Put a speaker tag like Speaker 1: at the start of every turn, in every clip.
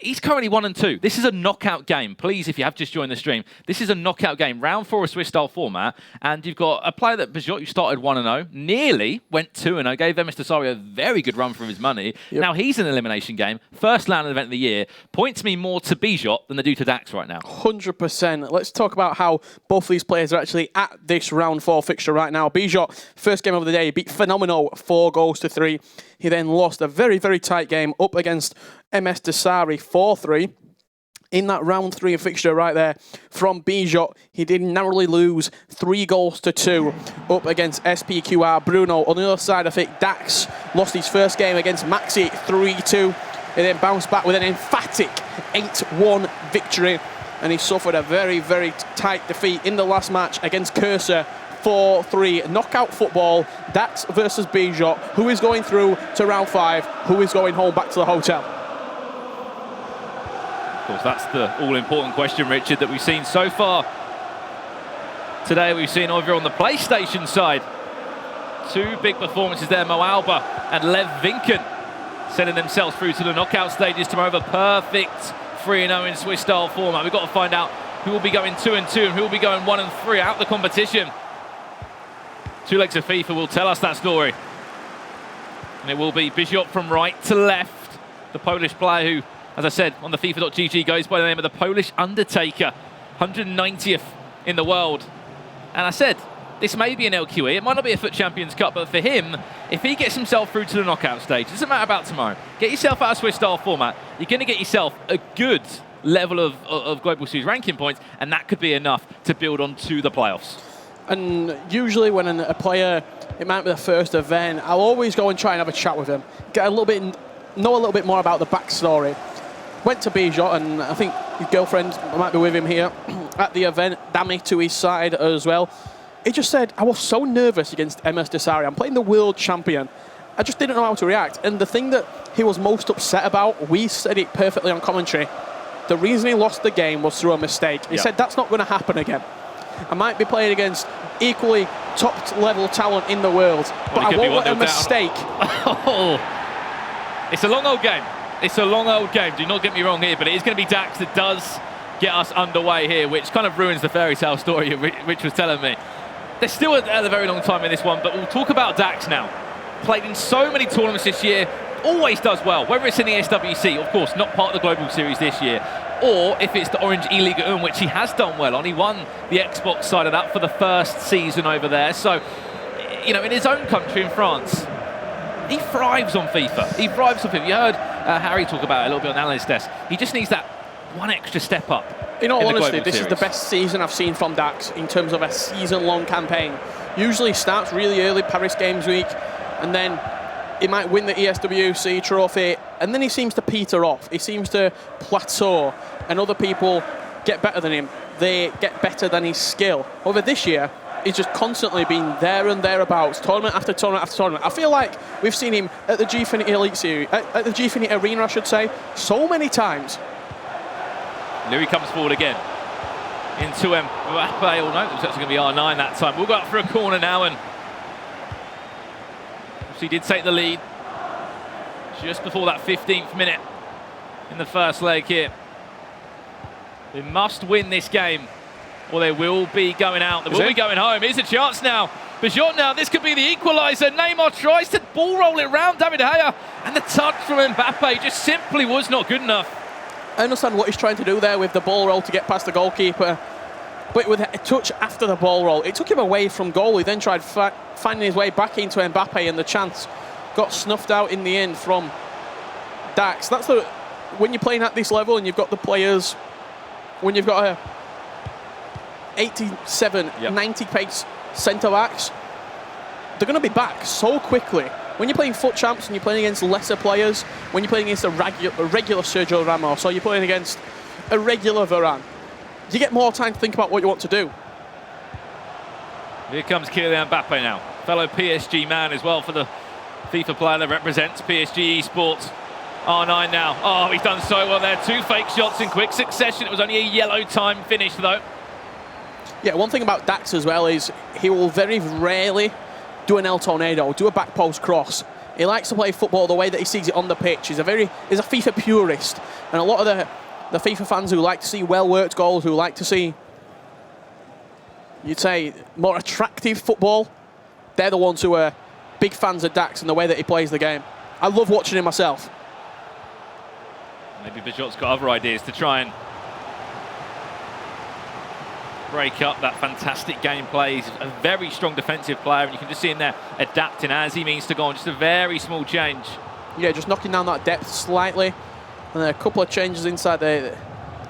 Speaker 1: He's currently 1-2. This is a knockout game. Please, if you have just joined the stream, this is a knockout game. Round 4 of Swiss-style format, and you've got a player that bejott, who started 1-0, nearly went 2-0, gave MS Dasari a very good run for his money. Yep. Now he's in an elimination game, first LAN event of the year. Points me more to bejott than they do to DaXe right now.
Speaker 2: 100%. Let's talk about how both these players are actually at this round 4 fixture right now. bejott, first game of the day, beat Phenomenal 4-3. He then lost a very, very tight game up against MS Dasari 4-3. In that round 3 fixture right there from bejott, he did narrowly lose 3-2 up against SPQR Bruno. On the other side of it, DaXe lost his first game against Maxi 3-2. He then bounced back with an emphatic 8-1 victory, and he suffered a very, very tight defeat in the last match against Cursor 4-3. Knockout football, DaXe versus bejott. Who is going through to round 5? Who is going home back to the hotel?
Speaker 1: Of course, that's the all-important question, Richard, that we've seen so far. Today we've seen over on the PlayStation side 2 big performances there, Mo Alba and Lev Vinken sending themselves through to the knockout stages tomorrow. The perfect 3-0 in Swiss-style format. We've got to find out who will be going 2-2 and who will be going 1-3 out the competition. 2 legs of FIFA will tell us that story. And it will be bejott from right to left. The Polish player who, as I said, on the FIFA.gg goes by the name of the Polish Undertaker. 190th in the world. And I said, this may be an LQE. It might not be a FUT Champions Cup, but for him, if he gets himself through to the knockout stage, it doesn't matter about tomorrow. Get yourself out of Swiss-style format. You're going to get yourself a good level of Global Series ranking points, and that could be enough to build on to the playoffs.
Speaker 2: And usually when a player, it might be the first event, I'll always go and try and have a chat with him. Get a little bit, know a little bit more about the backstory. Went to bejott, and I think his girlfriend might be with him here at the event. Dammy to his side as well. He just said, I was so nervous against MS Dasari. I'm playing the world champion. I just didn't know how to react. And the thing that he was most upset about, we said it perfectly on commentary, the reason he lost the game was through a mistake. He said, that's not going to happen again. I might be playing against equally top-level talent in the world, but I won't let a mistake.
Speaker 1: Oh, it's a long old game. It's a long old game. Do not get me wrong here, but it is going to be DaXe that does get us underway here, which kind of ruins the fairy tale story Rich was telling me. They're still at a very long time in this one, but we'll talk about DaXe now. Played in so many tournaments this year, always does well, whether it's in the SWC, of course, not part of the Global Series this year, or if it's the Orange E-Liga 1, which he has done well on. He won the Xbox side of that for the first season over there. So, you know, in his own country, in France, he thrives on FIFA. He thrives on FIFA. You heard Harry talk about it a little bit on the analyst desk. He just needs that one extra step up.
Speaker 2: In all honesty, this is the best season I've seen from DaXe in terms of a season-long campaign. Usually starts really early, Paris Games Week, and then he might win the ESWC trophy, and then he seems to peter off. He seems to plateau, and other people get better than him. They get better than his skill. Over this year, he's just constantly been there and thereabouts, tournament after tournament after tournament. I feel like we've seen him at the Gfinity Elite Series, at the Gfinity Arena, I should say, so many times.
Speaker 1: Louis comes forward again into Mbappe. Oh no, it was actually going to be R9 that time. We'll go up for a corner now, and he did take the lead just before that 15th minute in the first leg here. They must win this game, or they will be going out. They will be going home. Here's a chance now. bejott now, this could be the equaliser. Neymar tries to ball roll it round David De Gea, and the touch from Mbappe just simply was not good enough.
Speaker 2: I understand what he's trying to do there with the ball roll to get past the goalkeeper, but with a touch after the ball roll, it took him away from goal. He then tried finding his way back into Mbappe, and the chance got snuffed out in the end from DaXe. That's when you're playing at this level and you've got the players, when you've got a 87, 90 pace centre backs, they're going to be back so quickly. When you're playing FUT Champs and you're playing against lesser players, when you're playing against a regular Sergio Ramos, or you're playing against a regular Varane, you get more time to think about what you want to do.
Speaker 1: Here comes Kylian Mbappe now, fellow PSG man as well for the FIFA player that represents PSG Esports. R9 now. Oh, he's done so well there. 2 fake shots in quick succession. It was only a yellow time finish though.
Speaker 2: Yeah, one thing about DaXe as well is he will very rarely do an El Tornado, do a back post cross, He likes to play football the way that he sees it on the pitch. He's a FIFA purist. And a lot of the FIFA fans who like to see well-worked goals, who like to see, you'd say, more attractive football, they're the ones who are big fans of DaXe and the way that he plays the game. I love watching him myself.
Speaker 1: Maybe bejott's got other ideas to try and break up that fantastic gameplay. He's a very strong defensive player, and you can just see him there adapting as he means to go on. Just a very small change.
Speaker 2: Yeah, just knocking down that depth slightly. And then a couple of changes inside the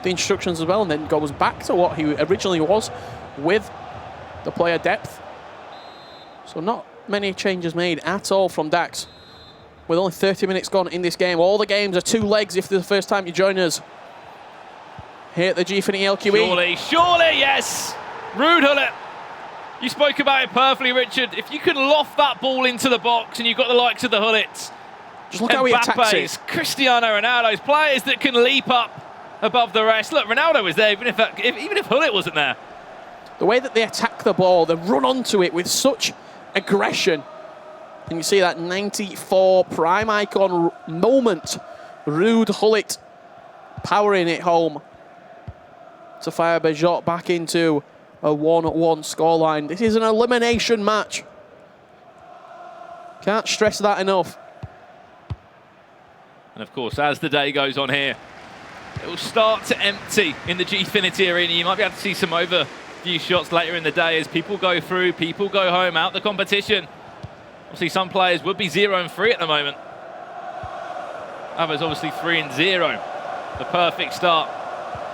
Speaker 2: instructions as well, and then goes back to what he originally was with the player depth. So not many changes made at all from DaXe. With only 30 minutes gone in this game. All the games are 2 legs if this is the first time you join us. Here at the Gfinity LQE.
Speaker 1: Surely, yes! Rude Hullet. You spoke about it perfectly, Richard. If you can loft that ball into the box and you've got the likes of the Hullets,
Speaker 2: just look how he attacks it.
Speaker 1: Cristiano Ronaldo's players that can leap up above the rest. Look, Ronaldo was there, even if Hullet wasn't there.
Speaker 2: The way that they attack the ball, they run onto it with such aggression. And you see that 94 prime icon moment. Rude Hullet powering it home to fire bejott back into a 1-1 scoreline. This is an elimination match. Can't stress that enough.
Speaker 1: And of course, as the day goes on here, it will start to empty in the Gfinity Arena. You might be able to see some overview shots later in the day as people go through, people go home, out the competition. Obviously, some players would be 0-3 at the moment. Others obviously 3-0. The perfect start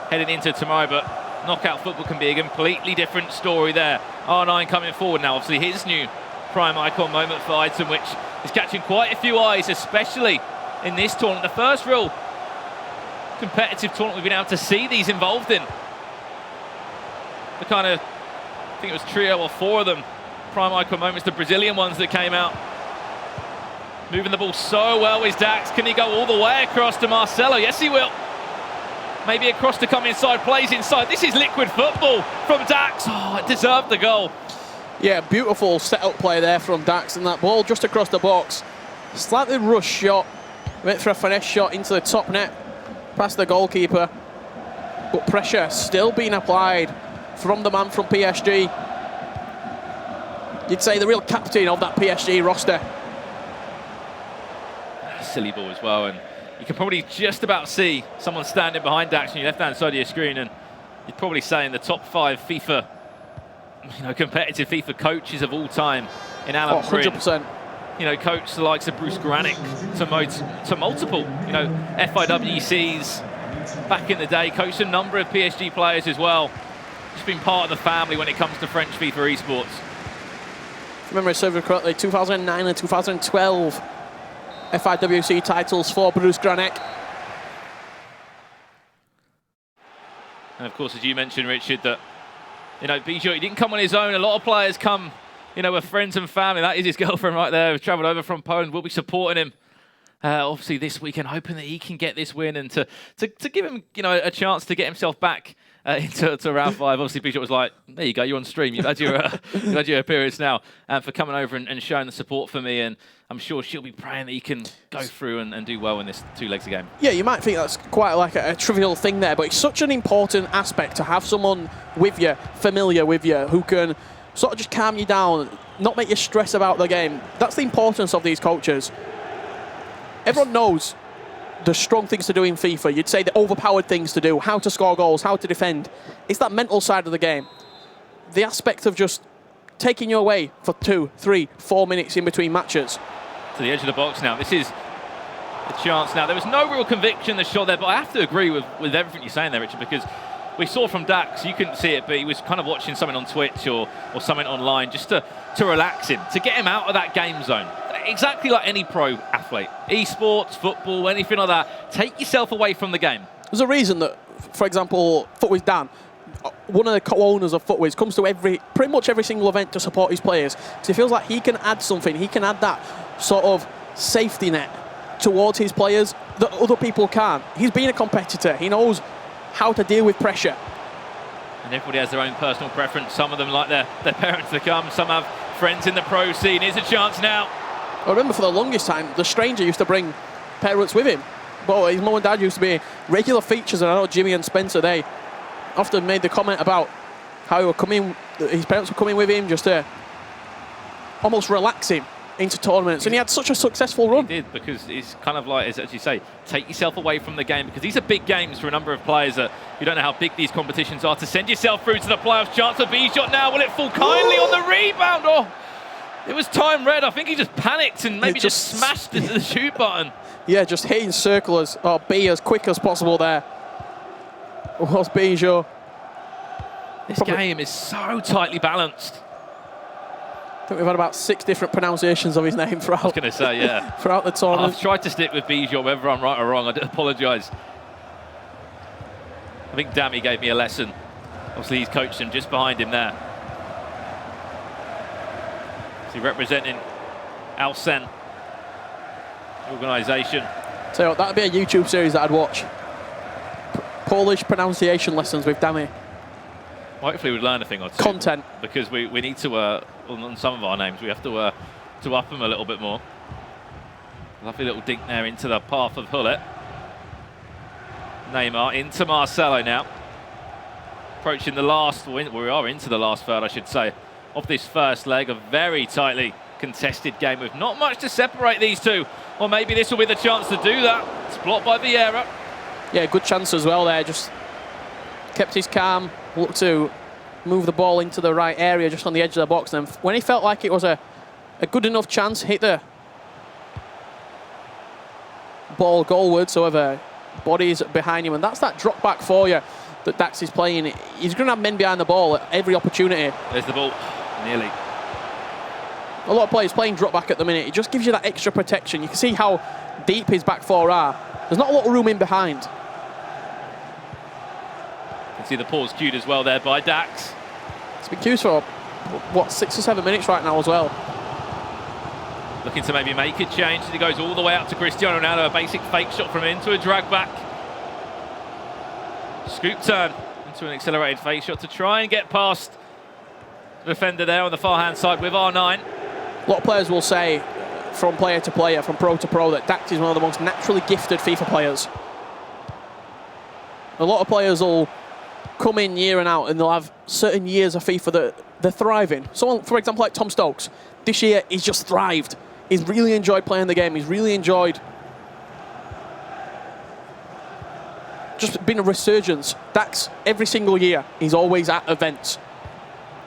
Speaker 1: heading into tomorrow, but knockout football can be a completely different story there. R9 coming forward now. Obviously, his new prime icon moment for ALSEN, which is catching quite a few eyes, especially in this tournament. The first real competitive tournament we've been able to see these involved in. The kind of, I think it was trio or 4 of them, prime icon moments, the Brazilian ones that came out. Moving the ball so well is DaXe. Can he go all the way across to Marcelo? Yes, he will. Maybe across to come inside, plays inside. This is liquid football from DaXe. Oh, it deserved the goal.
Speaker 2: Yeah, beautiful set-up play there from DaXe, and that ball just across the box. Slightly rushed shot. Went for a finesse shot into the top net, past the goalkeeper. But pressure still being applied from the man from PSG. You'd say the real captain of that PSG roster.
Speaker 1: Silly ball as well, and you can probably just about see someone standing behind DaXe on your left-hand side of your screen, and you'd probably say in the top 5 FIFA, competitive FIFA coaches of all time in Alan Prin.
Speaker 2: 100%.
Speaker 1: Coach the likes of Bruce Granick to multiple, FIWCs back in the day, coached a number of PSG players as well. Just been part of the family when it comes to French FIFA esports.
Speaker 2: If I remember serving correctly, 2009 and 2012 FIWC titles for Bruce Granick.
Speaker 1: And of course, as you mentioned, Richard, that bejott, he didn't come on his own. A lot of players come with friends and family. That is his girlfriend right there. We've travelled over from Poland. We'll be supporting him, obviously, this weekend, hoping that he can get this win and to give him, a chance to get himself back into round 5. Obviously, bejott was like, there you go, you're on stream. You've had your appearance now, for coming over and showing the support for me. And I'm sure she'll be praying that he can go through and do well in this 2 legs of game. Yeah,
Speaker 2: you might think that's quite like a trivial thing there, but it's such an important aspect to have someone with you, familiar with you, who can sort of just calm you down, not make you stress about the game. That's the importance of these coaches. Everyone knows the strong things to do in FIFA. You'd say the overpowered things to do, how to score goals, how to defend. It's that mental side of the game. The aspect of just taking you away for 2, 3, 4 minutes in between matches.
Speaker 1: To the edge of the box now. This is a chance now. There was no real conviction in the shot there, but I have to agree with everything you're saying there, Richard, because we saw from DaXe, you couldn't see it, but he was kind of watching something on Twitch or something online just to relax him, to get him out of that game zone. Exactly like any pro athlete. Esports, football, anything like that. Take yourself away from the game.
Speaker 2: There's a reason that, for example, Footwiz Dan, one of the co-owners of Footwiz, comes to pretty much every single event to support his players, because he feels like he can add something. He can add that sort of safety net towards his players that other people can't. He's been a competitor. He knows how to deal with pressure.
Speaker 1: And everybody has their own personal preference. Some of them like their parents to come. Some have friends in the pro scene. Here's a chance now.
Speaker 2: I remember for the longest time, the stranger used to bring parents with him. But his mum and dad used to be regular features, and I know Jimmy and Spencer, they often made the comment about how his parents were coming with him just to almost relax him into tournaments, and he had such a successful run.
Speaker 1: He did, because it's kind of like, as you say, take yourself away from the game, because these are big games for a number of players that you don't know how big these competitions are. To send yourself through to the playoffs, chance for bejott now. Will it fall kindly on the rebound? Oh, it was time red. I think he just panicked and maybe just smashed into the shoot button.
Speaker 2: Yeah, just hitting circle or be as quick as possible there. Was bejott.
Speaker 1: This game is so tightly balanced.
Speaker 2: I think we've had about 6 different pronunciations of his name throughout.
Speaker 1: I was going to say, yeah.
Speaker 2: Throughout the tournament.
Speaker 1: I've tried to stick with bejott, whether I'm right or wrong. I do apologise. I think Dammy gave me a lesson. Obviously, he's coached him just behind him there. So representing ALSEN organisation.
Speaker 2: Tell you what, that'd be a YouTube series that I'd watch. Polish pronunciation lessons with Dammy.
Speaker 1: Hopefully we'd learn a thing or two.
Speaker 2: Content.
Speaker 1: Because we need to, on some of our names, we have to up them a little bit more. Lovely little dink there into the path of Hullet. Neymar into Marcelo now. Approaching the last, we are into the last third, I should say, of this first leg. A very tightly contested game with not much to separate these two. Or maybe this will be the chance to do that. It's blocked by Vieira.
Speaker 2: Yeah, good chance as well there. Just kept his calm, looked to move the ball into the right area, just on the edge of the box. And when he felt like it was a good enough chance, hit the ball goalwards, however, bodies behind him. And that's that drop back for you that DaXe is playing. He's going to have men behind the ball at every opportunity.
Speaker 1: There's the ball, nearly.
Speaker 2: A lot of players playing drop back at the minute. It just gives you that extra protection. You can see how deep his back four are. There's not a lot of room in behind.
Speaker 1: You can see the pause cued as well there by DaXe.
Speaker 2: It's been queued for, what, 6 or 7 minutes right now as well.
Speaker 1: Looking to maybe make a change. He goes all the way up to Cristiano Ronaldo. A basic fake shot from him into a drag back. Scoop turn into an accelerated fake shot to try and get past the defender there on the far hand side with R9.
Speaker 2: A lot of players will say, from player to player, from pro to pro, that DaXe is one of the most naturally gifted FIFA players. A lot of players will come in year and out and they'll have certain years of FIFA that they're thriving. Someone, for example, like Tom Stokes, this year he's just thrived. He's really enjoyed playing the game. He's really enjoyed just been a resurgence. DaXe, every single year, he's always at events.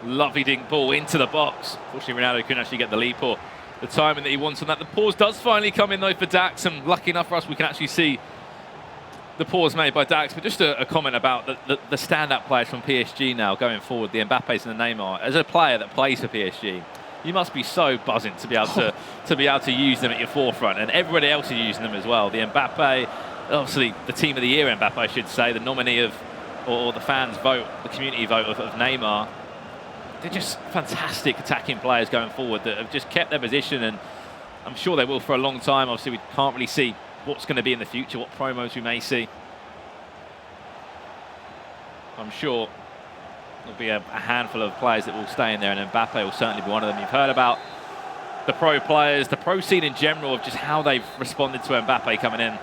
Speaker 1: Lovely dink ball into the box. Fortunately, Ronaldo couldn't actually get the leap or the timing that he wants on that. The pause does finally come in, though, for DaXe, and lucky enough for us, we can actually see the pause made by DaXe. But just a comment about the stand-up players from PSG now going forward, the Mbappes and the Neymar. As a player that plays for PSG, you must be so buzzing to be able to use them at your forefront, and everybody else is using them as well. The Mbappe, obviously the team of the year Mbappe, I should say, the nominee of, or the fans vote, the community vote of Neymar. They're just fantastic attacking players going forward that have just kept their position, and I'm sure they will for a long time. Obviously, we can't really see what's going to be in the future, what promos we may see. I'm sure there'll be a handful of players that will stay in there, and Mbappe will certainly be one of them. You've heard about the pro players, the pro scene in general, of just how they've responded to Mbappe coming in.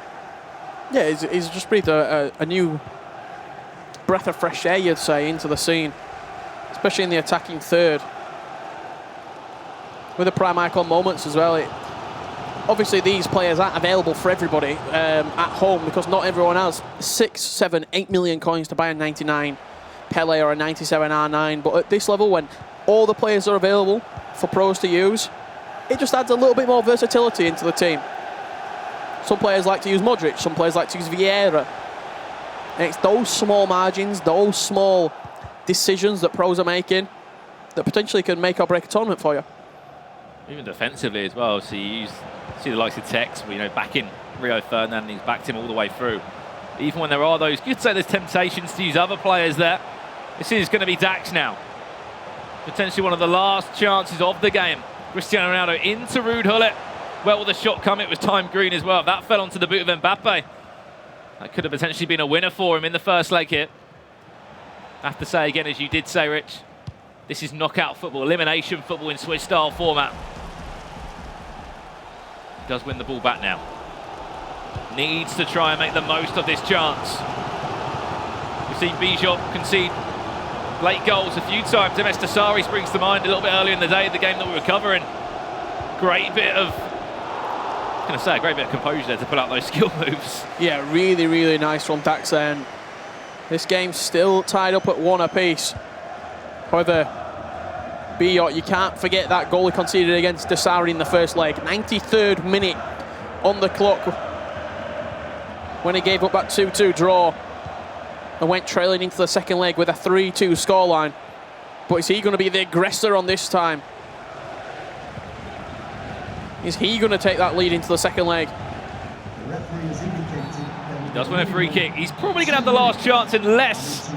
Speaker 2: Yeah, he's just breathed a new breath of fresh air, you'd say, into the scene, especially in the attacking third. With the prime icon moments as well. Obviously, these players aren't available for everybody at home, because not everyone has 6, 7, 8 million coins to buy a 99 Pele or a 97 R9. But at this level, when all the players are available for pros to use, it just adds a little bit more versatility into the team. Some players like to use Modric, some players like to use Vieira. And it's those small margins, those small decisions that pros are making that potentially can make or break a tournament for you.
Speaker 1: Even defensively as well. So you see the likes of Tex, backing Rio Ferdinand, he's backed him all the way through. Even when there are those, you'd say there's temptations to use other players there. This is going to be DaXe now. Potentially one of the last chances of the game. Cristiano Ronaldo into Ruud Gullit. Where will the shot come? It was timed green as well. That fell onto the boot of Mbappe. That could have potentially been a winner for him in the first leg here. I have to say again, as you did say, Rich, this is knockout football, elimination football in Swiss style format. does win the ball back now. Needs to try and make the most of this chance. We've seen bejott concede late goals a few times. MS Dasari springs to mind a little bit earlier in the day, the game that we were covering. Great bit of, a great bit of composure there to pull out those skill moves.
Speaker 2: Yeah, really, really nice from DaXe. And this game's still tied up at 1 apiece. However, bejott, you can't forget that goal he conceded against Dasari in the first leg. 93rd minute on the clock when he gave up that 2-2 draw and went trailing into the second leg with a 3-2 scoreline. But is he going to be the aggressor on this time? Is he going to take that lead into the second leg?
Speaker 1: He does win a free kick. He's probably going to have the last chance unless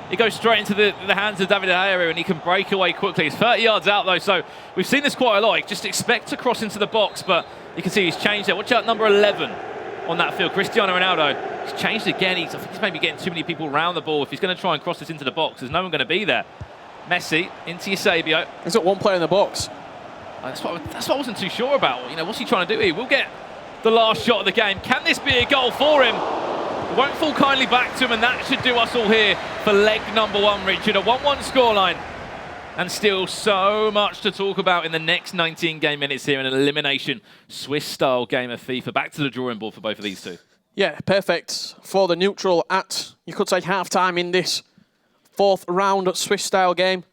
Speaker 1: he goes straight into the hands of David De Gea and he can break away quickly. He's 30 yards out though, so we've seen this quite a lot. Just expect to cross into the box, but you can see he's changed there. Watch out, number 11 on that field, Cristiano Ronaldo. He's changed again. I think he's maybe getting too many people around the ball. If he's going to try and cross this into the box, there's no one going to be there. Messi into Eusebio.
Speaker 2: He's got one player in the box.
Speaker 1: That's what I wasn't too sure about. You know, what's he trying to do here? We'll get the last shot of the game. Can this be a goal for him? It won't fall kindly back to him, and that should do us all here for leg number 1, Richard. A 1-1 scoreline. And still so much to talk about in the next 19 game minutes here in an elimination Swiss-style game of FIFA. Back to the drawing board for both of these two.
Speaker 2: Yeah, perfect for the neutral at, you could say, half-time in this 4th round Swiss-style game.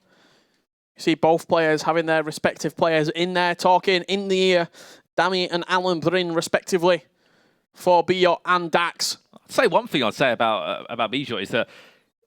Speaker 2: You see both players having their respective players in there talking in the ear. Dami and Alan Brin, respectively, for bejott and DaXe.
Speaker 1: I'd say one thing I'd say about bejott is that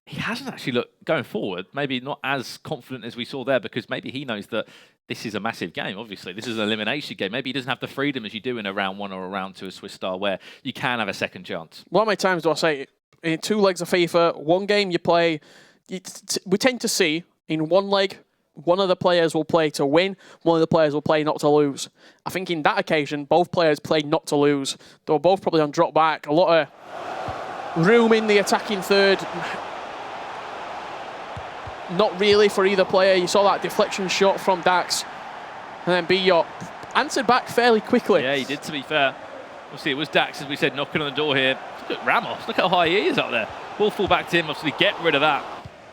Speaker 1: he hasn't actually looked, going forward, maybe not as confident as we saw there, because maybe he knows that this is a massive game, obviously. This is an elimination game. Maybe he doesn't have the freedom as you do in a round 1 or a round 2 of Swiss style where you can have a second chance.
Speaker 2: How many times do I say, in 2 legs of FIFA, one game you play, we tend to see in one leg, one of the players will play to win, one of the players will play not to lose. I think in that occasion, both players played not to lose. They were both probably on drop back. A lot of room in the attacking third. Not really for either player. You saw that deflection shot from DaXe. And then bejott answered back fairly quickly.
Speaker 1: Yeah, he did, to be fair. Obviously, it was DaXe, as we said, knocking on the door here. Look at Ramos. Look how high he is up there. Ball fall back to him. Obviously, get rid of that.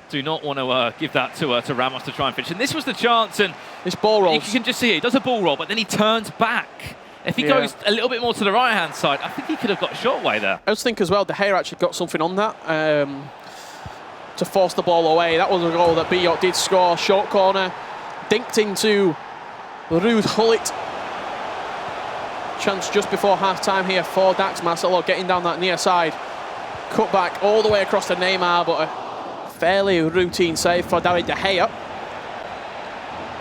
Speaker 1: Do not want to give that to Ramos to try and finish. And this was the chance. And
Speaker 2: this ball rolls.
Speaker 1: You can just see it. He does a ball roll, but then he turns back. If he goes a little bit more to the right-hand side, I think he could have got a shot away there.
Speaker 2: I just think as well, De Gea actually got something on that to force the ball away. That was a goal that bejott did score. Short corner, dinked into Ruud Gullit. Chance just before half-time here for DaXe. Marcelo getting down that near side. Cut back all the way across to Neymar, but a fairly routine save for David De Gea.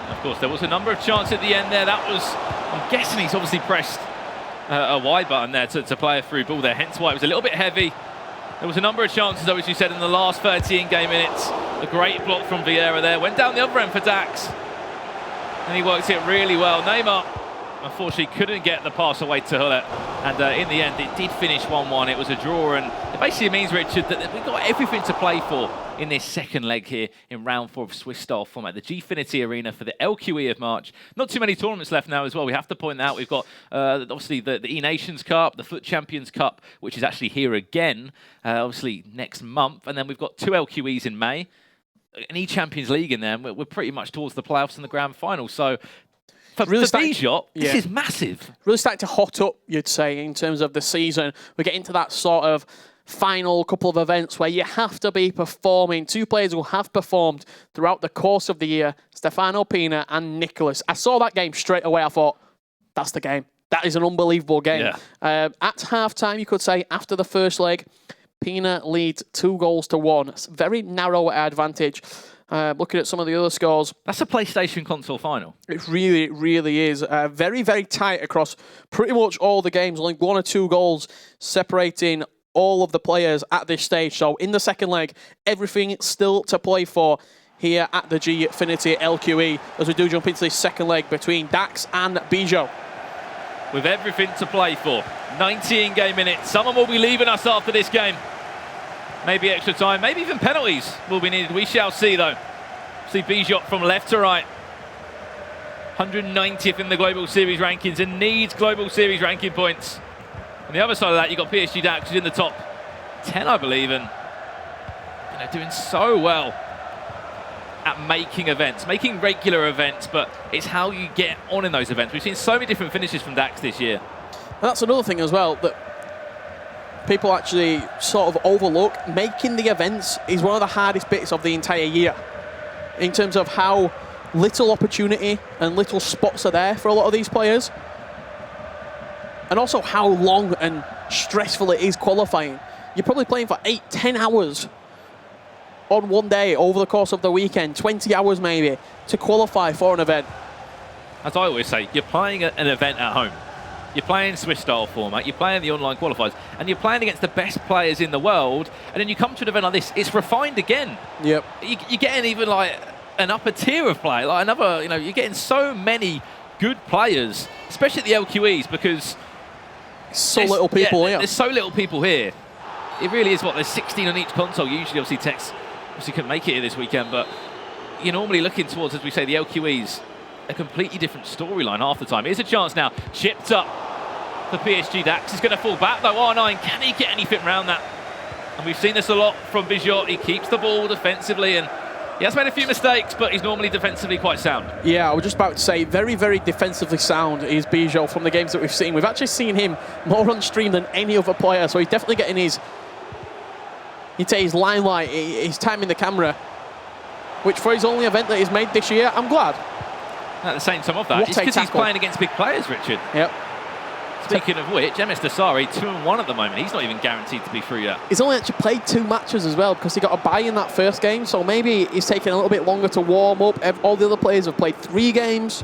Speaker 1: Of course, there was a number of chances at the end there. That was, I'm guessing he's obviously pressed a wide button there to play a through ball there, hence why it was a little bit heavy. There was a number of chances, though, as you said, in the last 13 game minutes. A great block from Vieira there. Went down the other end for DaXe. And he worked it really well. Neymar, unfortunately, couldn't get the pass away to Gullit. And in the end, it did finish 1-1. It was a draw. And it basically means, Richard, that we've got everything to play for in this second leg here in round 4 of Swiss-style format. The Gfinity Arena for the LQE of March. Not too many tournaments left now as well. We have to point out we've got, obviously, the E-Nations Cup, the Foot Champions Cup, which is actually here again, obviously, next month. And then we've got 2 LQEs in May. An E-Champions League in there, and we're pretty much towards the playoffs and the grand final. So for bejott, this is massive.
Speaker 2: Really starting to hot up, you'd say, in terms of the season. We get into that sort of final couple of events where you have to be performing. 2 players who have performed throughout the course of the year, Stefano Pina and Nicholas. I saw that game straight away. I thought, that's the game. That is an unbelievable game. Yeah. At half-time, you could say, after the first leg, Pina leads 2-1. It's a very narrow advantage. Looking at some of the other scores.
Speaker 1: That's a PlayStation console final.
Speaker 2: It really, really is. Very, very tight across pretty much all the games. Only 1 or 2 goals separating all of the players at this stage. So in the second leg, everything still to play for here at the Gfinity LQE as we do jump into this second leg between DaXe and bejott.
Speaker 1: With everything to play for. 19 game minutes. Someone will be leaving us after this game. Maybe extra time, maybe even penalties will be needed. We shall see, though. See bejott from left to right. 190th in the Global Series rankings and needs Global Series ranking points. On the other side of that, you've got PSG DaXe, who's in the top 10, I believe, and doing so well at making events, making regular events, but it's how you get on in those events. We've seen so many different finishes from DaXe this year.
Speaker 2: And that's another thing as well that people actually sort of overlook. Making the events is one of the hardest bits of the entire year in terms of how little opportunity and little spots are there for a lot of these players. And also how long and stressful it is qualifying. You're probably playing for 8-10 hours on one day over the course of the weekend, 20 hours maybe, to qualify for an event.
Speaker 1: As I always say, you're playing an event at home. You're playing Swiss-style format, you're playing the online qualifiers, and you're playing against the best players in the world, and then you come to an event like this, it's refined again.
Speaker 2: Yep.
Speaker 1: You're getting even like an upper tier of play, like another, you're getting so many good players, especially at the LQEs, because
Speaker 2: so little people here.
Speaker 1: There's so little people here. It really is there's 16 on each console. Usually, obviously, DaXe couldn't make it here this weekend, but you're normally looking towards, as we say, the LQEs, a completely different storyline half the time. Here's a chance now, chipped up for PSG. DaXe is going to fall back though. R9, can he get anything around that? And we've seen this a lot from bejott. He keeps the ball defensively, and he has made a few mistakes, but he's normally defensively quite sound. Yeah,
Speaker 2: I was just about to say, very, very defensively sound is bejott from the games that we've seen. We've actually seen him more on stream than any other player, so he's definitely getting his limelight, his time in the camera, which for his only event that he's made this year, I'm glad.
Speaker 1: At the same time of that, it's because he's playing against big players, Richard.
Speaker 2: Yep.
Speaker 1: Speaking of which, MS DaXe 2-1 at the moment. He's not even guaranteed to be through yet.
Speaker 2: He's only actually played 2 matches as well because he got a bye in that first game, so maybe he's taking a little bit longer to warm up. All the other players have played 3 games.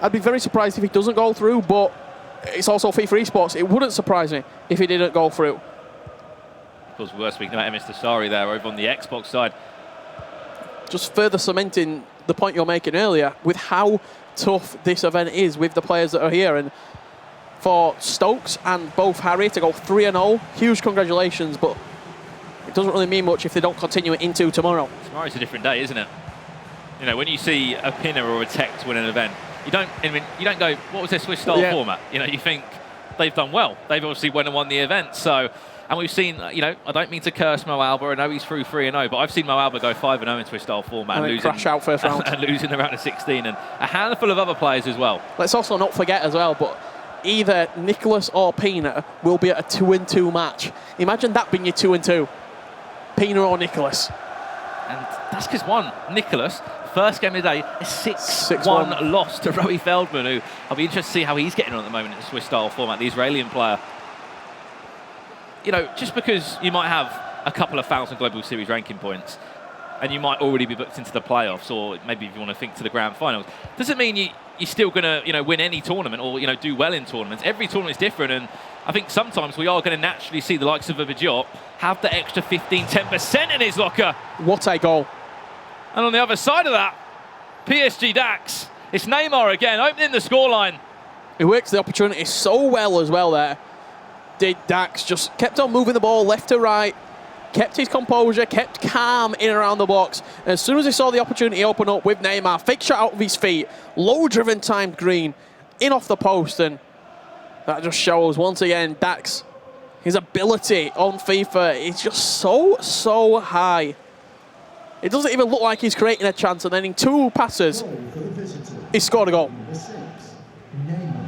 Speaker 2: I'd be very surprised if he doesn't go through, but it's also FIFA Esports. It wouldn't surprise me if he didn't go through.
Speaker 1: Of course, we were speaking about MS DaXe there over on the Xbox side.
Speaker 2: Just further cementing the point you're making earlier with how tough this event is with the players that are here. And for Stokes and both Harry to go 3-0, huge congratulations, but it doesn't really mean much if they don't continue it into tomorrow.
Speaker 1: Tomorrow's a different day, isn't it? When you see a pinner or a tech to win an event, you don't go, what was their Swiss-style format? You think they've done well. They've obviously won the event. So, and we've seen, I don't mean to curse Mo Alba. I know he's through 3-0, but I've seen Mo Alba go 5-0 in Swiss-style format and losing,
Speaker 2: crash out first round.
Speaker 1: and losing the round of 16, and a handful of other players as well.
Speaker 2: Let's also not forget as well, but either Nicholas or Pina will be at a 2-2 match. Imagine that being your 2-2, Pina or Nicholas.
Speaker 1: And that's because Nicholas, first game of the day, a 6-1 loss to Roy Feldman, who I'll be interested to see how he's getting on at the moment in the Swiss-style format, the Israeli player. Just because you might have a couple of 1,000 Global Series ranking points and you might already be booked into the playoffs, or maybe if you want to think to the grand finals, doesn't mean you're still going to win any tournament or do well in tournaments. Every tournament is different, and I think sometimes we are going to naturally see the likes of a bejott have the extra 15-10% in his locker.
Speaker 2: What a goal.
Speaker 1: And on the other side of that, PSG DaXe, it's Neymar again, opening the scoreline.
Speaker 2: He works the opportunity so well as well there. Did DaXe, just kept on moving the ball left to right, kept his composure, kept calm in and around the box. And as soon as he saw the opportunity open up with Neymar, fake shot out of his feet, low-driven timed green, in off the post, and that just shows, once again, DaXe, his ability on FIFA is just so high. It doesn't even look like he's creating a chance, and then in 2 passes, he scored a goal.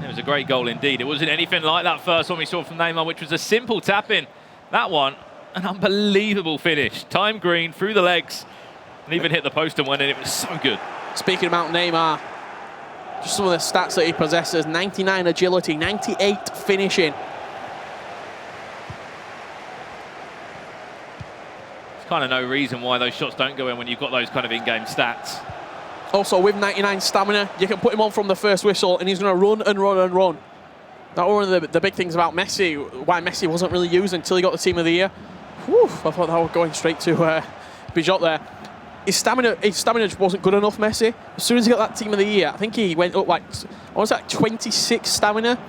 Speaker 1: It was a great goal indeed. It wasn't anything like that first one we saw from Neymar, which was a simple tap-in. That one, an unbelievable finish. Time green, through the legs, and even hit the post and went in. It was so good.
Speaker 2: Speaking about Neymar, just some of the stats that he possesses: 99 agility, 98 finishing.
Speaker 1: There's kind of no reason why those shots don't go in when you've got those kind of in-game stats.
Speaker 2: Also, with 99 stamina, you can put him on from the first whistle, and he's going to run and run and run. That was one of the big things about Messi, why Messi wasn't really used until he got the Team of the Year. Whew, I thought that was going straight to bejott there. His stamina just wasn't good enough, Messi. As soon as he got that Team of the Year, I think he went up like 26 stamina.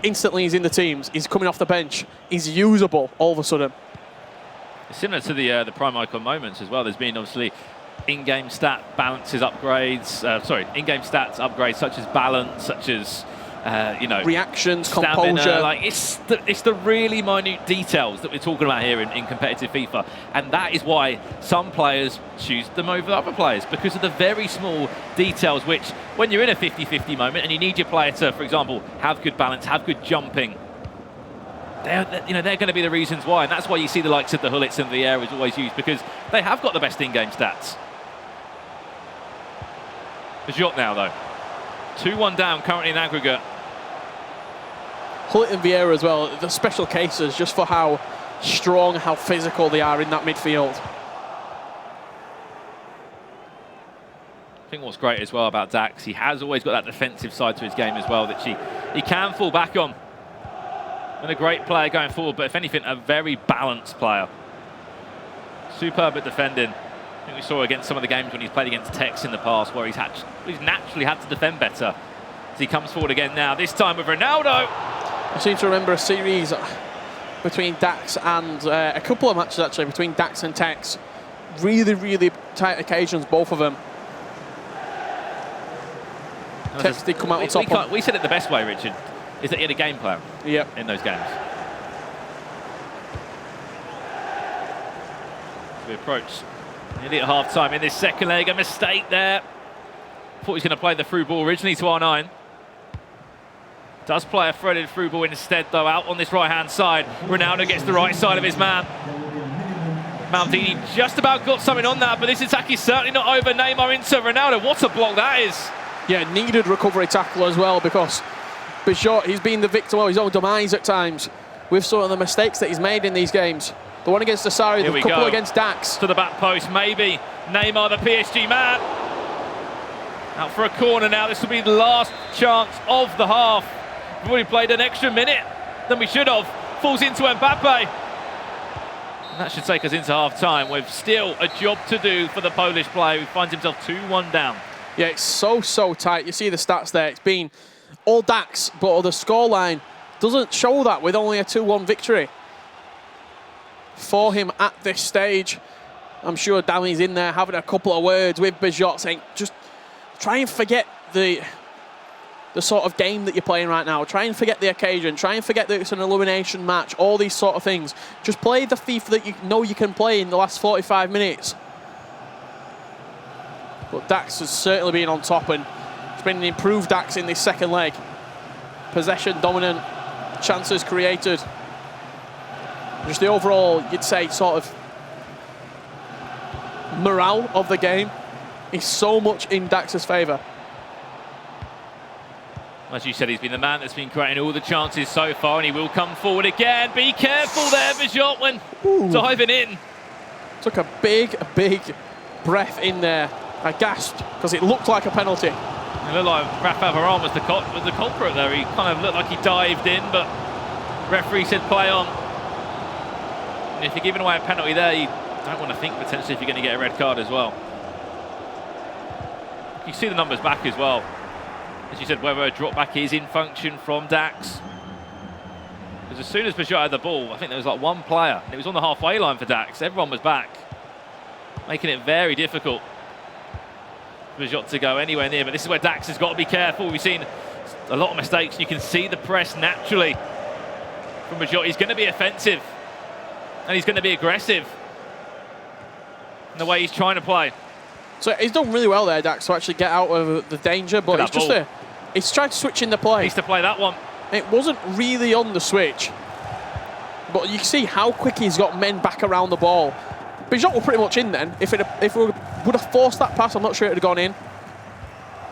Speaker 2: Instantly, he's in the teams. He's coming off the bench. He's usable all of a sudden.
Speaker 1: Similar to the prime icon moments as well. There's been obviously in-game stat balances upgrades. In-game stats upgrades such as balance, such as
Speaker 2: reactions,
Speaker 1: stamina.
Speaker 2: composure.
Speaker 1: Like it's the really minute details that we're talking about here in competitive FIFA, and that is why some players choose them over other players, because of the very small details. Which, when you're in a 50-50 moment and you need your player to, for example, have good balance, have good jumping, they're going to be the reasons why, and that's why you see the likes of the Hullits and the Air is always used, because they have got the best in-game stats. Bejott now, though. 2-1 down currently in aggregate.
Speaker 2: Hullit and Vieira as well, the special cases just for how strong, how physical they are in that midfield.
Speaker 1: I think what's great as well about DaXe, he has always got that defensive side to his game as well that he can fall back on. And a great player going forward, but if anything, a very balanced player. Superb at defending. I think we saw against some of the games when he's played against Tex in the past, where he's naturally had to defend better. As he comes forward again now, this time with Ronaldo.
Speaker 2: I seem to remember a series between DaXe and a couple of matches actually between DaXe and Tex. Really, really tight occasions, both of them. Tex did come out on top.
Speaker 1: We said it the best way, Richard, is that he had a game plan in those games. We approach nearly at half-time in this second leg. A mistake there. Thought he was going to play the through ball originally to R9. Does play a threaded through ball instead, though, out on this right-hand side. Ronaldo gets the right side of his man. Maldini just about got something on that, but this attack is certainly not over. Neymar into Ronaldo. What a block that is.
Speaker 2: Yeah, needed recovery tackle as well, because Bejott, he's been the victim of his own demise at times with some of the mistakes that he's made in these games. The one against Asari, the couple against DaXe.
Speaker 1: To the back post, maybe. Neymar, the PSG man. Out for a corner now. This will be the last chance of the half. We've already played an extra minute than we should have. Falls into Mbappe. And that should take us into half-time with still a job to do for the Polish player who finds himself 2-1 down.
Speaker 2: Yeah, it's so tight. You see the stats there. It's been all DaXe, but the scoreline doesn't show that with only a 2-1 victory for him at this stage. I'm sure Danny's in there having a couple of words with Bejott, saying just try and forget the sort of game that you're playing right now. Try and forget the occasion. Try and forget that it's an elimination match. All these sort of things. Just play the FIFA that you know you can play in the last 45 minutes. But DaXe has certainly been on top, and it's been an improved DaXe in this second leg. Possession dominant, chances created. Just the overall, you'd say, sort of morale of the game is so much in DaXe's favour.
Speaker 1: As you said, he's been the man that's been creating all the chances so far, and he will come forward again. Be careful there, Bejott, when diving in.
Speaker 2: Took a big breath in there. I gasped because it looked like a penalty.
Speaker 1: It looked like Rafa Varane was the culprit there. He kind of looked like he dived in, but referee said play on. And if you're giving away a penalty there, you don't want to think potentially if you're going to get a red card as well. You see the numbers back as well. As you said, whether a drop back is in function from DaXe. Because as soon as Bejott had the ball, I think there was like one player, and it was on the halfway line for DaXe. Everyone was back, making it very difficult for Bejott to go anywhere near. But this is where DaXe has got to be careful. We've seen a lot of mistakes. You can see the press naturally from Bejott. He's going to be offensive, and he's going to be aggressive in the way he's trying to play.
Speaker 2: So he's done really well there, DaXe, to actually get out of the danger, but it's just he's tried to switch in the play.
Speaker 1: He needs to play that one.
Speaker 2: It wasn't really on the switch, but you can see how quick he's got men back around the ball. Bejott were pretty much in then. If we would have forced that pass, I'm not sure it would have gone in.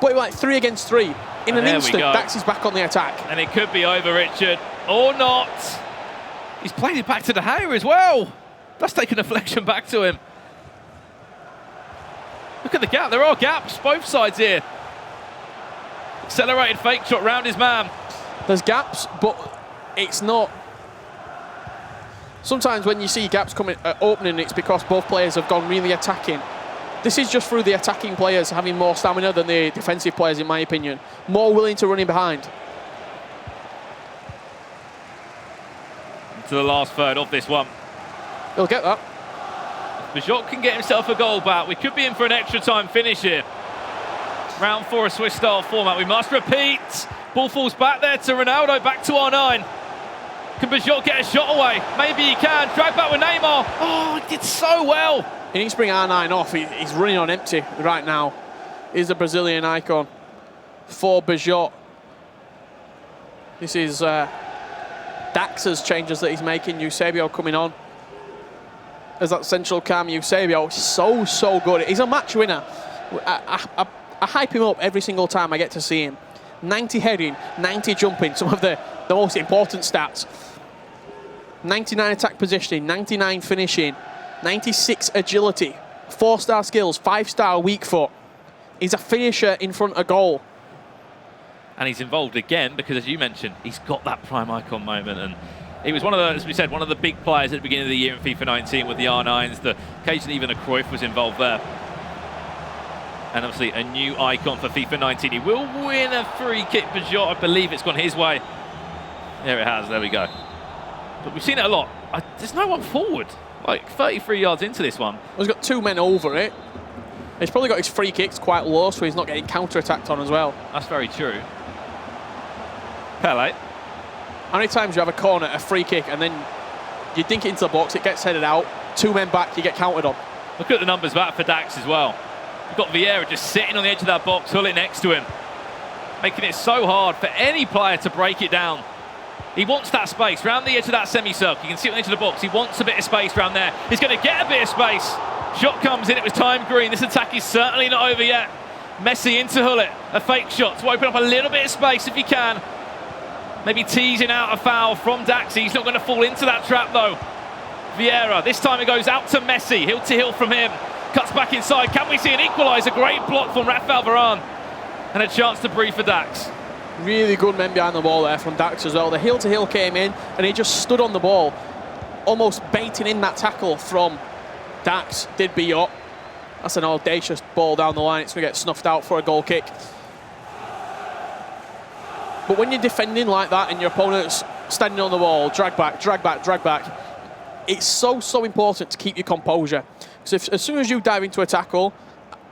Speaker 2: But it was like 3 against 3. In an instant, DaXe's back on the attack.
Speaker 1: And it could be over, Richard, or not. He's played it back to De Gea as well. That's taken a deflection back to him. Look at the gap. There are gaps, both sides here. Accelerated fake shot round his man.
Speaker 2: There's gaps, but it's not. Sometimes when you see gaps coming opening, it's because both players have gone really attacking. This is just through the attacking players having more stamina than the defensive players, in my opinion. More willing to run in behind.
Speaker 1: To the last third of this one.
Speaker 2: He'll get that.
Speaker 1: Bejott can get himself a goal back. We could be in for an extra time finish here. Round 4, a Swiss style format. We must repeat. Ball falls back there to Ronaldo, back to R9. Can Bejott get a shot away? Maybe he can. Drag back with Neymar. Oh, he did so well.
Speaker 2: He needs to bring R9 off. He's running on empty right now. He's a Brazilian icon for Bejott. This is DaXe's changes that he's making. Eusebio coming on as that central cam. Eusebio, so good. He's a match winner. I hype him up every single time I get to see him. 90 heading, 90 jumping, some of the most important stats. 99 attack positioning, 99 finishing, 96 agility, 4-star skills, 5-star weak foot. He's a finisher in front of goal.
Speaker 1: And he's involved again because, as you mentioned, he's got that prime icon moment. And he was one of the, as we said, one of the big players at the beginning of the year in FIFA 19 with the R9s. Occasionally even a Cruyff was involved there. And obviously a new icon for FIFA 19. He will win a free kick, Bejott. I believe it's gone his way. There it has, there we go. But we've seen it a lot. There's no one forward. Like 33 yards into this one.
Speaker 2: Well, he's got 2 men over it. He's probably got his free kicks quite low, so he's not getting counter-attacked on as well.
Speaker 1: That's very true. Pele.
Speaker 2: How many times you have a corner, a free kick, and then you dink it into the box, it gets headed out, 2 men back, you get countered on.
Speaker 1: Look at the numbers back for DaXe as well. You've got Vieira just sitting on the edge of that box, Hullet next to him, making it so hard for any player to break it down. He wants that space round the edge of that semicircle. You can see it on the edge of the box. He wants a bit of space around there. He's going to get a bit of space. Shot comes in. It was time green. This attack is certainly not over yet. Messi into Hullet. A fake shot to open up a little bit of space if he can. Maybe teasing out a foul from DaXe. He's not going to fall into that trap though. Vieira. This time it goes out to Messi. Hill to hill from him. Cuts back inside. Can we see an equaliser? Great block from Rafael Varane. And a chance to breathe for DaXe.
Speaker 2: Really good men behind the ball there from DaXe as well. The hill-to-hill came in and he just stood on the ball, almost baiting in that tackle from DaXe. Did Bejott. That's an audacious ball down the line. It's going to get snuffed out for a goal kick. But when you're defending like that and your opponent's standing on the ball, drag back, drag back, drag back, it's so important to keep your composure. Because as soon as you dive into a tackle,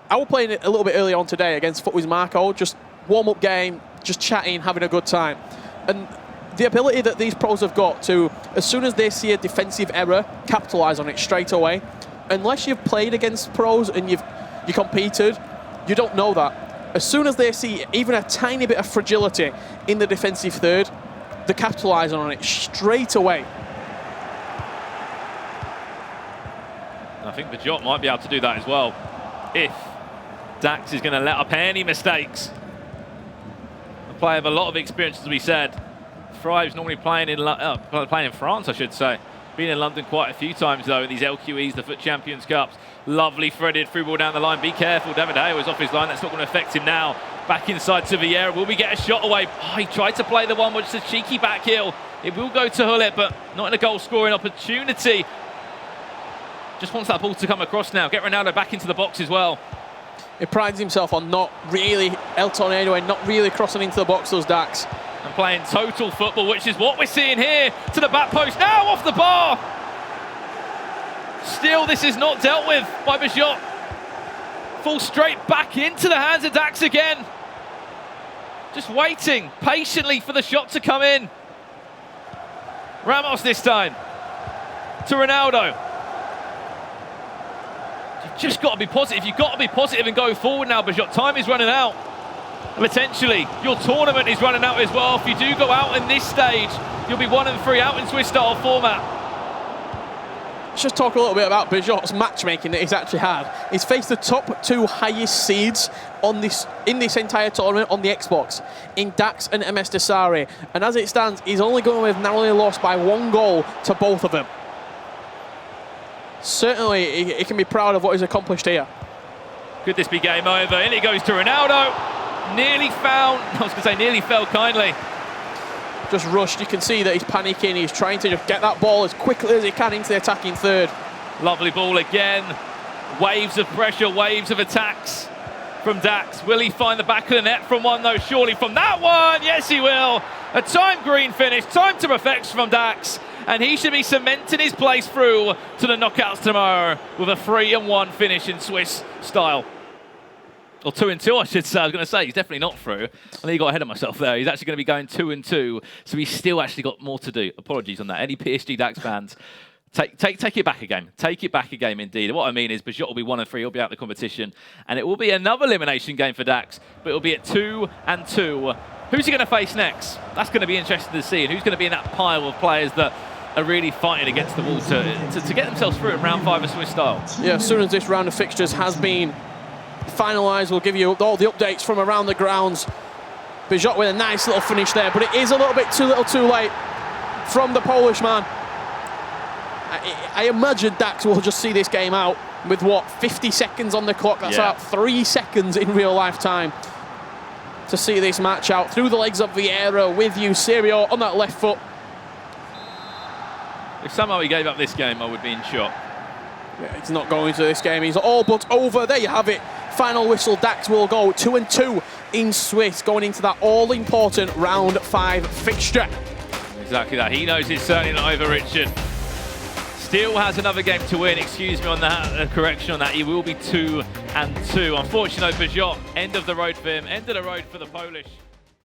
Speaker 2: I was playing it a little bit early on today against Footwiz Marco, just warm-up game, just chatting, having a good time. And the ability that these pros have got to, as soon as they see a defensive error, capitalise on it straight away. Unless you've played against pros and you competed, you don't know that. As soon as they see even a tiny bit of fragility in the defensive third, they're capitalising on it straight away.
Speaker 1: I think Bejott might be able to do that as well, if DaXe is going to let up any mistakes. A player of a lot of experience, as we said. Thrives normally playing in France, I should say. Been in London quite a few times, though, in these LQEs, the Foot Champions Cups. Lovely threaded through ball down the line. Be careful, David Hay was off his line. That's not going to affect him now. Back inside to Vieira. Will we get a shot away? Oh, he tried to play the one, which is a cheeky back heel. It will go to Hullet, but not in a goal-scoring opportunity. Just wants that ball to come across now. Get Ronaldo back into the box as well.
Speaker 2: He prides himself on not really El Tornado and not really crossing into the box, those DaXe.
Speaker 1: And playing total football, which is what we're seeing here. To the back post, now off the bar. Still, this is not dealt with by Bejott. Falls straight back into the hands of DaXe again. Just waiting patiently for the shot to come in. Ramos this time. To Ronaldo. You've just got to be positive. You've got to be positive and go forward now, Bejott. Time is running out. Potentially, your tournament is running out as well. If you do go out in this stage, you'll be 1 and 3 out in Swiss style format.
Speaker 2: Let's just talk a little bit about Bejott's matchmaking that he's actually had. He's faced the top 2 highest seeds on in this entire tournament on the Xbox, in DaXe and MS Desari. And as it stands, he's only going to have narrowly lost by 1 goal to both of them. Certainly, he can be proud of what he's accomplished here.
Speaker 1: Could this be game over? In it goes to Ronaldo. Nearly found, I was going to say nearly fell kindly.
Speaker 2: Just rushed. You can see that he's panicking. He's trying to just get that ball as quickly as he can into the attacking third.
Speaker 1: Lovely ball again. Waves of pressure, waves of attacks from DaXe. Will he find the back of the net from one though? Surely from that one. Yes, he will. A time green finish. Time to perfection from DaXe. and he should be cementing his place through to the knockouts tomorrow with a 3-1 finish in Swiss style. Or 2-2, I should say. I was going to say, he's definitely not through. I think he got ahead of myself there. He's actually going to be going 2-2, so he's still actually got more to do. Apologies on that. Any PSG DaXe fans, take it back a game. Take it back a game indeed. What I mean is, bejott will be 1-3. He'll be out of the competition, and it will be another elimination game for DaXe, but it'll be at 2-2. Who's he going to face next? That's going to be interesting to see, and who's going to be in that pile of players that are really fighting against the wall to get themselves through in round 5 of Swiss style.
Speaker 2: Yeah, as soon as this round of fixtures has been finalised, we'll give you all the updates from around the grounds. bejott with a nice little finish there, but it is a little bit too little too late from the Polish man. I imagine DaXe will just see this game out with, what, 50 seconds on the clock? That's about 3 seconds in real life time to see this match out. Through the legs of Vieira with you, Serio on that left foot.
Speaker 1: If somehow he gave up this game, I would be in shock.
Speaker 2: Yeah, he's not going to this game. He's all but over. There you have it. Final whistle. DaXe will go 2-2 in Swiss, going into that all-important round 5 fixture. Exactly
Speaker 1: that. He knows it's certainly not over, Richard. Still has another game to win. Excuse me on that correction on that. He will be 2-2. Unfortunately, bejott, end of the road for him. End of the road for the Polish.